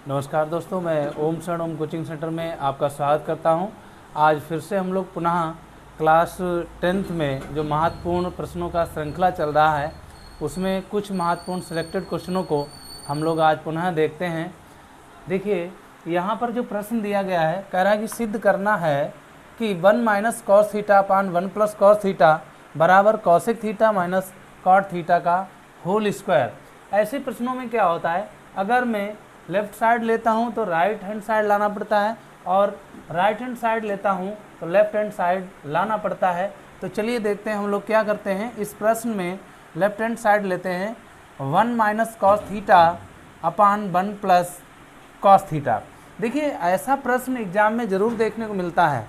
नमस्कार दोस्तों, मैं ओम शरण ओम कोचिंग सेंटर में आपका स्वागत करता हूं। आज फिर से हम लोग पुनः क्लास 10th में जो महत्वपूर्ण प्रश्नों का श्रृंखला चल रहा है उसमें कुछ महत्वपूर्ण सिलेक्टेड क्वेश्चनों को हम लोग आज पुनः देखते हैं। देखिए, यहाँ पर जो प्रश्न दिया गया है, कह रहा है कि सिद्ध करना है कि 1 minus cos theta upon 1 plus cos theta बराबर cosec theta minus cot theta का होल स्क्वायर। ऐसे प्रश्नों में क्या होता है, अगर मैं लेफ्ट साइड लेता हूं तो राइट हैंड साइड लाना पड़ता है और राइट हैंड साइड लेता हूं तो लेफ्ट हैंड साइड लाना पड़ता है। तो चलिए देखते हैं हम लोग क्या करते हैं। इस प्रश्न में लेफ्ट हैंड साइड लेते हैं 1 minus cos theta upon 1 plus cos theta. देखिए, ऐसा प्रश्न एग्जाम में ज़रूर देखने को मिलता है।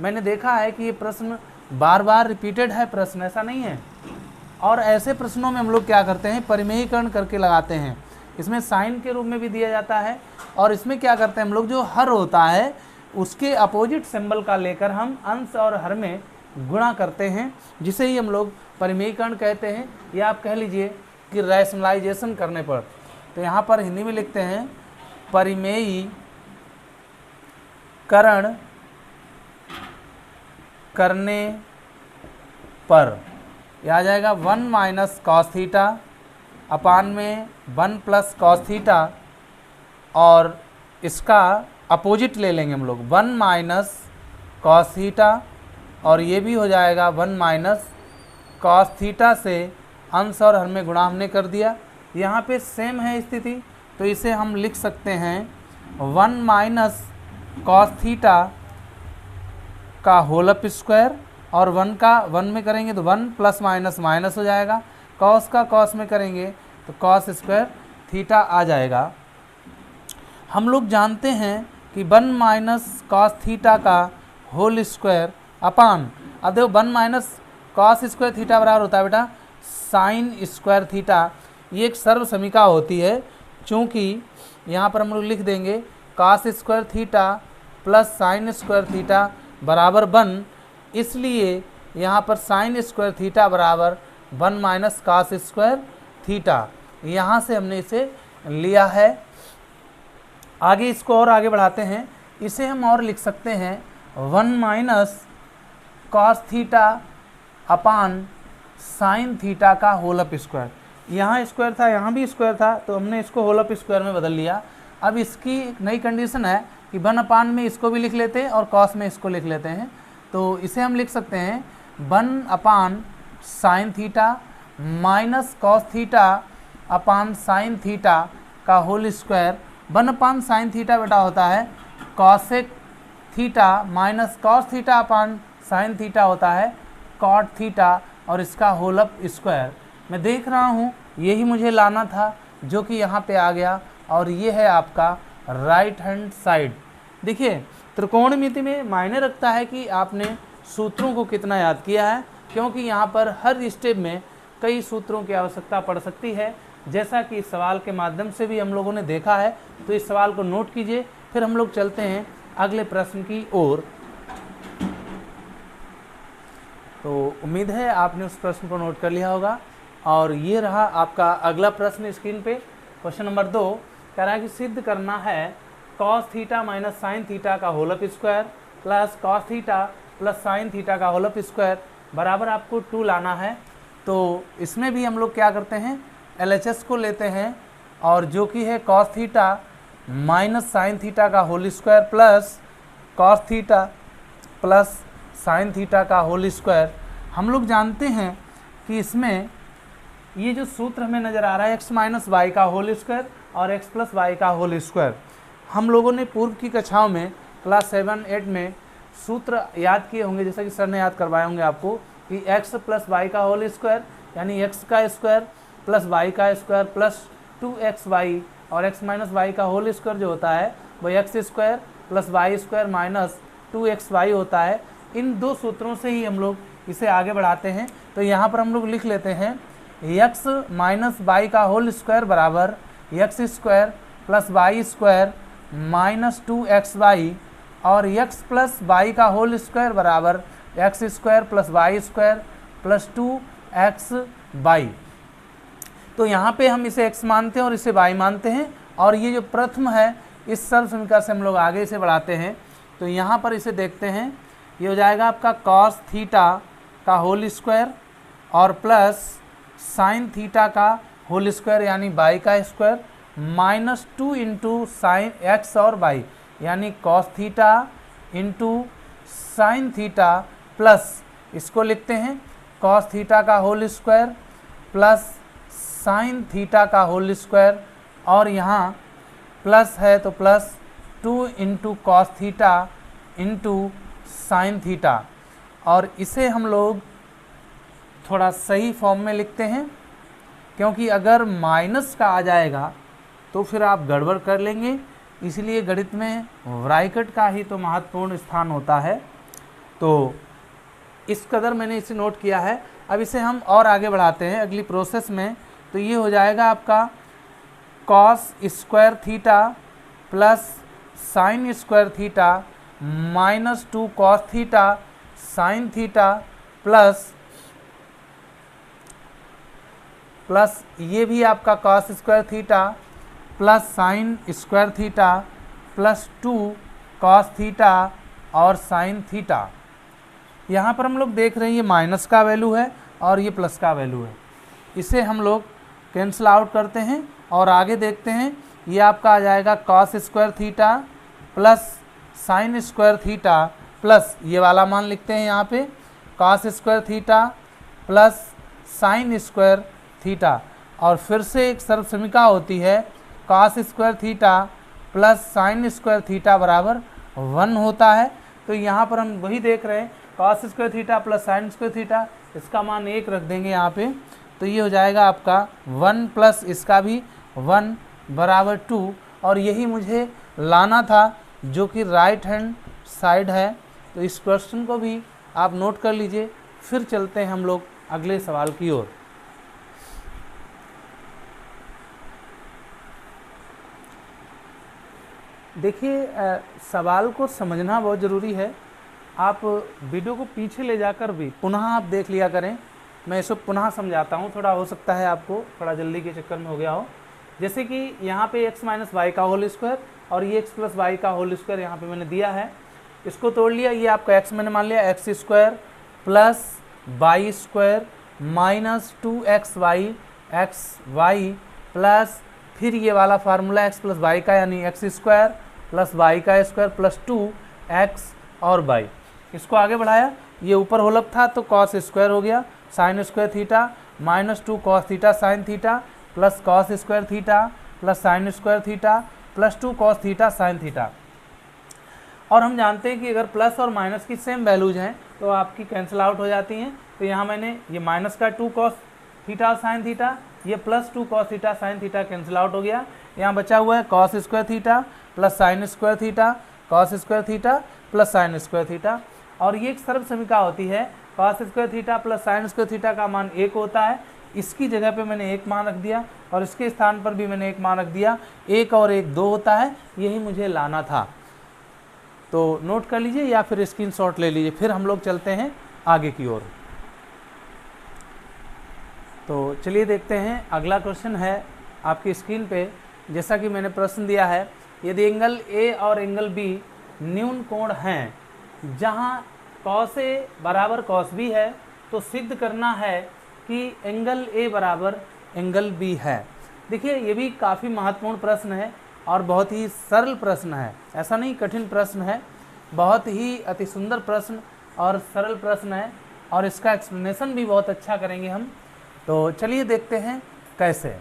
मैंने देखा है कि ये प्रश्न बार बार रिपीटेड है, प्रश्न ऐसा नहीं है। और ऐसे प्रश्नों में हम लोग क्या करते हैं, परिमेयीकरण करके लगाते हैं। इसमें साइन के रूप में भी दिया जाता है और इसमें क्या करते हैं हम लोग, जो हर होता है उसके अपोजिट सिंबल का लेकर हम अंश और हर में गुणा करते हैं, जिसे ही हम लोग परिमेयीकरण कहते हैं, या आप कह लीजिए कि रैशनलाइजेशन करने पर। तो यहाँ पर हिंदी में लिखते हैं परिमेयीकरण करने पर यह आ जाएगा 1 माइनस कॉस थीटा अपान में 1 प्लस कॉस थीटा, और इसका अपोजिट ले लेंगे हम लोग 1 माइनस कॉस थीटा, और ये भी हो जाएगा 1 माइनस कॉस थीटा से अंश और हर में गुणा हमने कर दिया। यहाँ पे सेम है स्थिति, तो इसे हम लिख सकते हैं 1 माइनस कॉस थीटा का होल अप स्क्वायर, और 1 में करेंगे तो 1 प्लस माइनस माइनस हो जाएगा, कॉस का कॉस में करेंगे तो कॉस स्क्वायर थीटा आ जाएगा। हम लोग जानते हैं कि 1 माइनस कॉस थीटा का होल स्क्वायर अपान, अब देखो 1 माइनस कॉस स्क्वायर थीटा बराबर होता है बेटा साइन स्क्वायर थीटा। ये एक सर्व समीका होती है, चूँकि यहाँ पर हम लोग लिख देंगे cos square theta plus sine square theta बराबर 1, इसलिए यहाँ पर साइन स्क्वायर थीटा बराबर 1 माइनस कॉस स्क्वायर थीटा, यहाँ से हमने इसे लिया है। आगे इसको और आगे बढ़ाते हैं, इसे हम और लिख सकते हैं 1 minus cos theta upon sine theta का होल अप स्क्वायर। यहाँ स्क्वायर था, यहाँ भी स्क्वायर था, तो हमने इसको होल अप स्क्वायर में बदल लिया। अब इसकी नई कंडीशन है कि 1 अपान में इसको भी लिख लेते हैं और कॉस में इसको लिख लेते हैं। तो इसे हम लिख सकते हैं 1 upon sine theta minus cos theta upon sine theta का whole square. 1 upon sine theta बेटा होता है cosec theta minus cos theta upon sine theta होता है कॉट थीटा, और इसका होल अप स्क्वायर। मैं देख रहा हूँ यही मुझे लाना था, जो कि यहाँ पे आ गया, और ये है आपका राइट हैंड साइड। देखिए, त्रिकोणमिति में मायने रखता है कि आपने सूत्रों को कितना याद किया है, क्योंकि यहाँ पर हर स्टेप में कई सूत्रों की आवश्यकता पड़ सकती है, जैसा कि इस सवाल के माध्यम से भी हम लोगों ने देखा है। तो इस सवाल को नोट कीजिए, फिर हम लोग चलते हैं अगले प्रश्न की ओर। तो उम्मीद है आपने उस प्रश्न को नोट कर लिया होगा, और ये रहा आपका अगला प्रश्न स्क्रीन पे। क्वेश्चन नंबर 2 कह रहा है कि सिद्ध करना है cos theta minus sine theta का whole up square plus cos theta plus sine theta का होल अप स्क्वायर बराबर आपको 2 लाना है। तो इसमें भी हम लोग क्या करते हैं, LHS को लेते हैं, और जो कि है cos theta minus sine theta का whole square plus cos theta plus sine theta का होल स्क्वायर। हम लोग जानते हैं कि इसमें ये जो सूत्र हमें नज़र आ रहा है x माइनस वाई का होल स्क्वायर और x प्लस वाई का होल स्क्वायर, हम लोगों ने पूर्व की कक्षाओं में क्लास 7-8 में सूत्र याद किए होंगे, जैसा कि सर ने याद करवाए होंगे आपको, कि x प्लस वाई का होल स्क्वायर यानी x का स्क्वायर प्लस y का स्क्वायर प्लस 2xy, और x माइनस वाई का होल स्क्वायर जो होता है वो x square plus y square minus 2xy होता है। इन दो सूत्रों से ही हम लोग इसे आगे बढ़ाते हैं। तो यहाँ पर हम लोग लिख लेते हैं x माइनस वाई का होल स्क्वायर बराबर x square plus y square minus 2xy, और x प्लस वाई का होल स्क्वायर बराबर x square plus y square plus 2xy। तो यहाँ पे हम इसे x मानते हैं और इसे y मानते हैं, और ये जो प्रथम है इस सरल समीकरण से हम लोग आगे इसे बढ़ाते हैं। तो यहाँ पर इसे देखते हैं, ये हो जाएगा आपका कॉस थीटा का होल स्क्वायर और प्लस साइन थीटा का होल स्क्वायर यानी बाई का square minus 2 into sine x और बाई यानी cos theta into sine theta plus इसको लिखते हैं कॉस थीटा का whole square plus sine theta का होल स्क्वायर और यहाँ प्लस है तो plus 2 into cos theta into sine theta, और इसे हम लोग थोड़ा सही फॉर्म में लिखते हैं, क्योंकि अगर माइनस का आ जाएगा तो फिर आप गड़बड़ कर लेंगे, इसलिए गणित में ब्रैकेट का ही तो महत्वपूर्ण स्थान होता है। तो इस कदर मैंने इसे नोट किया है। अब इसे हम और आगे बढ़ाते हैं अगली प्रोसेस में। तो ये हो जाएगा आपका cos square theta plus sine square theta minus 2 cos theta sine theta plus ये भी आपका cos square theta plus sine square theta plus 2 cos theta और साइन थीटा। यहाँ पर हम लोग देख रहे हैं ये माइनस का वैल्यू है और ये प्लस का वैल्यू है, इसे हम लोग कैंसिल आउट करते हैं और आगे देखते हैं। ये आपका आ जाएगा cos square theta plus sine square theta plus ये वाला मान लिखते हैं यहाँ पे cos square theta plus sine square theta, और फिर से एक सर्व समीकरण होती है cos square theta plus sine square theta बराबर 1 होता है। तो यहाँ पर हम वही देख रहे हैं cos square theta plus sine square theta, इसका मान 1 रख देंगे यहाँ पे। तो ये हो जाएगा आपका 1 प्लस इसका भी 1 बराबर 2, और यही मुझे लाना था जो कि राइट हैंड साइड है। तो इस क्वेश्चन को भी आप नोट कर लीजिए। फिर चलते हैं हम लोग अगले सवाल की ओर। देखिए, सवाल को समझना बहुत ज़रूरी है। आप वीडियो को पीछे ले जाकर भी पुनः आप देख लिया करें। मैं इसको पुनः समझाता हूँ, थोड़ा हो सकता है आपको थोड़ा जल्दी के चक्कर में हो गया हो। जैसे कि यहाँ पे x माइनस वाई का होल स्क्वायर और ये x प्लस वाई का होल स्क्वायर यहाँ पे मैंने दिया है, इसको तोड़ लिया। ये आपका x मैंने मान लिया x square plus y square minus 2x y plus फिर ये वाला फार्मूला x प्लस वाई का यानी एक्स स्क्वायर प्लस वाई का स्क्वायर प्लस 2x और वाई। इसको आगे बढ़ाया, ये ऊपर होलप था तो कॉस स्क्वायर हो गया sine square theta minus 2 cos theta sine theta plus cos square theta plus sine square theta plus 2 cos theta sine theta. और हम जानते हैं कि अगर प्लस और माइनस की सेम वैल्यूज हैं तो आपकी कैंसिल आउट हो जाती हैं। तो यहाँ मैंने ये माइनस का 2 कॉस थीटा साइन थीटा, ये plus 2 cos theta sine theta cancel out हो गया। यहाँ बचा हुआ है cos square theta plus sine square theta cos square theta plus sine square theta, और ये एक सर्व समीकरण होती है cos square theta plus sine square theta का मान 1 होता है। इसकी जगह पे मैंने 1 मान रख दिया और इसके स्थान पर भी मैंने 1 मान रख दिया। 1 और 1 2 होता है, यही मुझे लाना था। तो नोट कर लीजिए या फिर स्क्रीनशॉट ले लीजिए। फिर हम लोग चलते हैं आगे की ओर। तो चलिए देखते हैं, अगला क्वेश्चन है आपकी स्क्रीन पे। जैसा कि मैंने प्रश्न दिया है, यदि एंगल ए और एंगल बी न्यून कोण हैं जहां कॉस ए बराबर कॉस बी है, तो सिद्ध करना है कि एंगल ए बराबर एंगल बी है। देखिए, ये भी काफ़ी महत्वपूर्ण प्रश्न है और बहुत ही सरल प्रश्न है, ऐसा नहीं कठिन प्रश्न है, बहुत ही अति सुंदर प्रश्न और सरल प्रश्न है, और इसका एक्सप्लेनेशन भी बहुत अच्छा करेंगे हम। तो चलिए देखते हैं कैसे।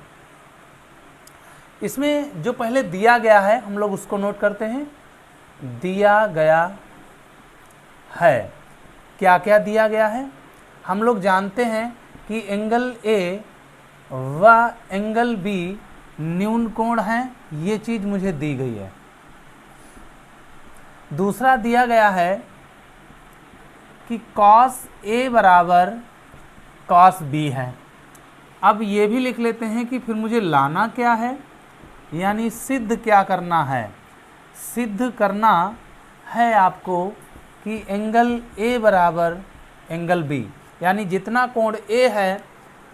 इसमें जो पहले दिया गया है हम लोग उसको नोट करते हैं। दिया गया है, क्या क्या दिया गया है? हम लोग जानते हैं कि एंगल ए व एंगल बी न्यून कोण है, ये चीज़ मुझे दी गई है। दूसरा दिया गया है कि कॉस ए बराबर कॉस बी है। अब ये भी लिख लेते हैं कि फिर मुझे लाना क्या है, यानी सिद्ध क्या करना है। सिद्ध करना है आपको कि एंगल ए बराबर एंगल बी, यानी जितना कोण ए है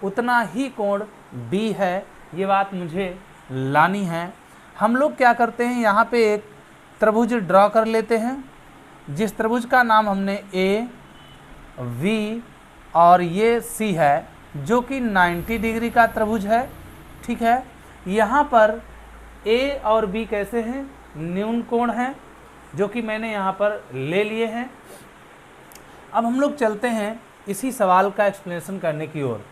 उतना ही कोण बी है, ये बात मुझे लानी है। हम लोग क्या करते हैं, यहाँ पे एक त्रिभुज ड्रॉ कर लेते हैं, जिस त्रिभुज का नाम हमने ए वी और ये सी है, जो कि 90 डिग्री का त्रिभुज है। ठीक है, यहाँ पर ए और बी कैसे हैं, न्यून कोण हैं, जो कि मैंने यहाँ पर ले लिए हैं। अब हम लोग चलते हैं इसी सवाल का एक्सप्लेनेशन करने की ओर।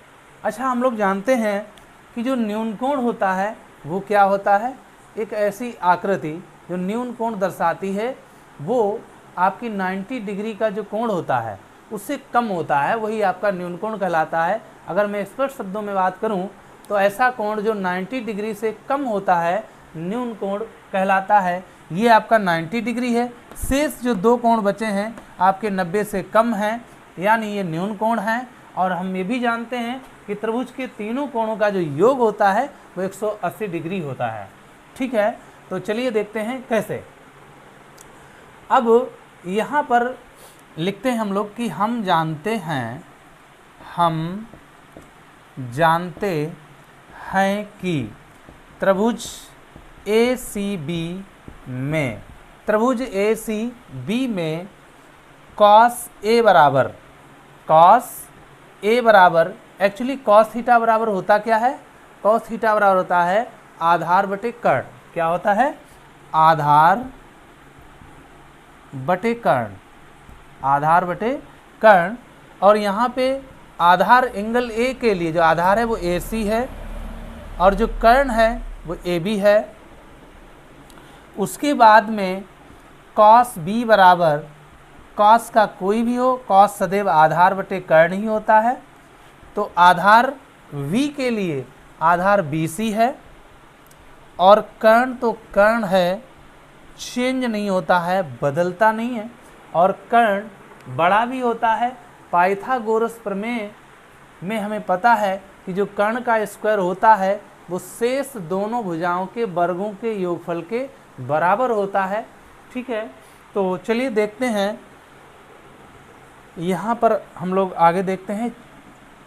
अच्छा, हम लोग जानते हैं कि जो न्यून कोण होता है वो क्या होता है, एक ऐसी आकृति जो न्यून कोण दर्शाती है, वो आपकी 90 डिग्री का जो कोण होता है उससे कम होता है, वही आपका न्यून कोण कहलाता है। अगर मैं स्पष्ट शब्दों में बात करूं तो ऐसा कोण जो 90 डिग्री से कम होता है न्यून कोण कहलाता है। ये आपका 90 डिग्री है। शेष जो दो कोण बचे हैं आपके 90 से कम हैं, यानी ये न्यून कोण हैं। और हम ये भी जानते हैं कि त्रिभुज के तीनों कोणों का जो योग होता है वो 180 डिग्री होता है। ठीक है, तो चलिए देखते हैं कैसे। अब यहाँ पर लिखते हैं हम लोग कि हम जानते हैं कि त्रिभुज ए सी बी में कॉस ए बराबर एक्चुअली कॉस थीटा बराबर होता क्या है, कॉस थीटा बराबर होता है आधार बटे कर्ण। क्या होता है, आधार बटे कर्ण। और यहाँ पे आधार एंगल ए के लिए जो आधार है वो ए सी है और जो कर्ण है वो ए बी है। उसके बाद में कॉस बी बराबर, कॉस का कोई भी हो, कॉस सदैव आधार बटे कर्ण ही होता है। तो आधार V के लिए आधार BC है और कर्ण तो कर्ण है, चेंज नहीं होता है, बदलता नहीं है। और कर्ण बड़ा भी होता है। पाइथागोरस प्रमेय में हमें पता है कि जो कर्ण का स्क्वायर होता है वो शेष दोनों भुजाओं के वर्गों के योगफल के बराबर होता है। ठीक है, तो चलिए देखते हैं, यहाँ पर हम लोग आगे देखते हैं।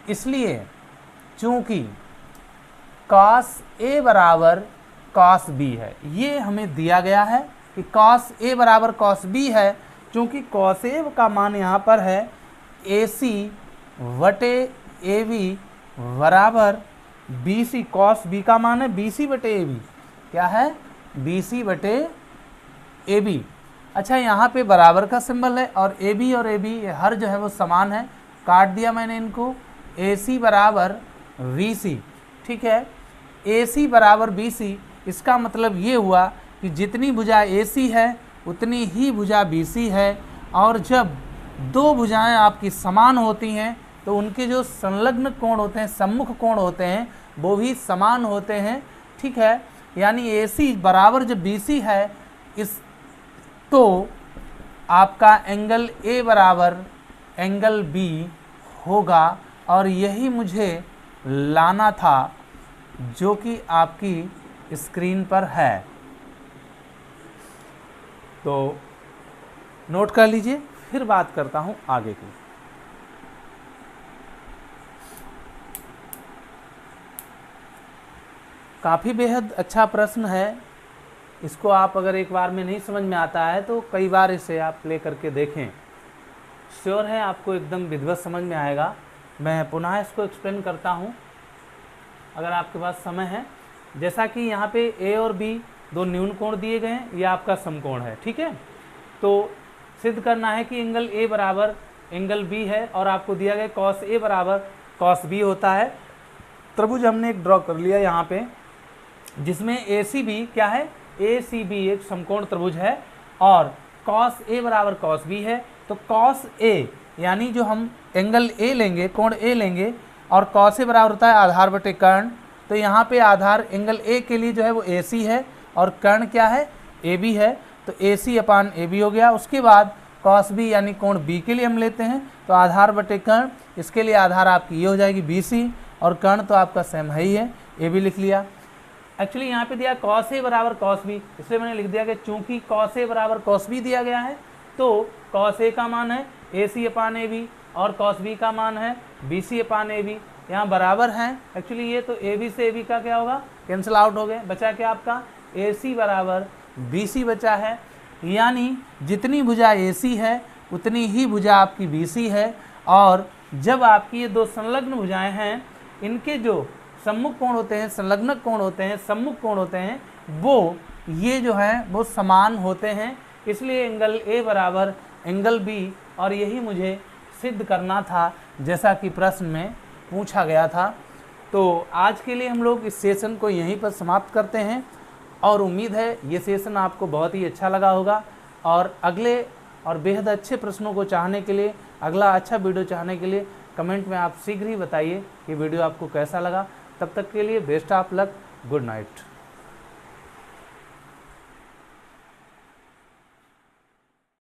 इसलिए चूंकि cos A बराबर cos B है, ये हमें दिया गया है कि cos A बराबर cos B है। चूंकि cos A का मान यहाँ पर है AC बटे AB बराबर BC, cos B का मान है BC बटे AB। क्या है, BC बटे AB। अच्छा, यहाँ पे बराबर का सिंबल है और AB और AB हर जो है वो समान है, काट दिया मैंने इनको। AC बराबर BC। ठीक है, AC बराबर BC, इसका मतलब ये हुआ कि जितनी भुजा AC है उतनी ही भुजा BC है। और जब दो भुजाएं आपकी समान होती हैं तो उनके जो संलग्न कोण होते हैं, सम्मुख कोण होते हैं, वो भी समान होते हैं। ठीक है, यानी AC बराबर जब BC है इस, तो आपका एंगल A बराबर एंगल B होगा। और यही मुझे लाना था जो कि आपकी स्क्रीन पर है, तो नोट कर लीजिए, फिर बात करता हूं आगे की। काफ़ी बेहद अच्छा प्रश्न है। इसको आप अगर एक बार में नहीं समझ में आता है तो कई बार इसे आप प्ले करके देखें, श्योर है आपको एकदम विधिवत समझ में आएगा। मैं पुनः इसको एक्सप्लेन करता हूँ अगर आपके पास समय है। जैसा कि यहाँ पे A और B दो न्यून कोण दिए गए हैं, यह आपका समकोण है। ठीक है, तो सिद्ध करना है कि एंगल A बराबर एंगल B है और आपको दिया गया cos A बराबर cos B होता है। त्रिभुज हमने एक ड्रॉ कर लिया यहाँ पे, जिसमें ACB क्या है, ACB एक समकोण त्रिभुज है और cos A बराबर cos B है। तो cos A यानी जो हम एंगल A लेंगे, कोण A लेंगे, और cos A बराबर होता है आधार बटे कर्ण। तो यहाँ पे आधार एंगल A के लिए जो है वो AC है और कर्ण क्या है, AB है। तो AC अपान AB हो गया। उसके बाद cos B यानी कोण B के लिए हम लेते हैं, तो आधार बटे कर्ण, इसके लिए आधार आपकी ये हो जाएगी BC और कर्ण तो आपका सेम है ही है, AB लिख लिया। एक्चुअली यहाँ पे दिया cos A बराबर cos B, इसलिए मैंने लिख दिया कि चूंकि cos A बराबर cos B दिया गया है तो cos A का मान है AC अपान AB और cos B का मान है BC अपान AB। यहाँ बराबर हैं। एक्चुअली ये तो AB से AB का क्या होगा, कैंसिल आउट हो गए, बचा क्या आपका AC बराबर BC बचा है, यानी जितनी भुजा AC है उतनी ही भुजा आपकी BC है। और जब आपकी ये दो संलग्न भुजाएं हैं, इनके जो सम्मुख कोण होते हैं, संलग्नक कोण होते हैं, सम्मुख कोण होते हैं, वो ये जो है वो समान होते हैं, इसलिए एंगल A बराबर एंगल B, और यही मुझे सिद्ध करना था जैसा कि प्रश्न में पूछा गया था। तो आज के लिए हम लोग इस सेशन को यहीं पर समाप्त करते हैं, और उम्मीद है ये सेशन आपको बहुत ही अच्छा लगा होगा। और अगले और बेहद अच्छे प्रश्नों को चाहने के लिए, अगला अच्छा वीडियो चाहने के लिए कमेंट में आप शीघ्र ही बताइए कि वीडियो आपको कैसा लगा। तब तक के लिए best of luck, good night.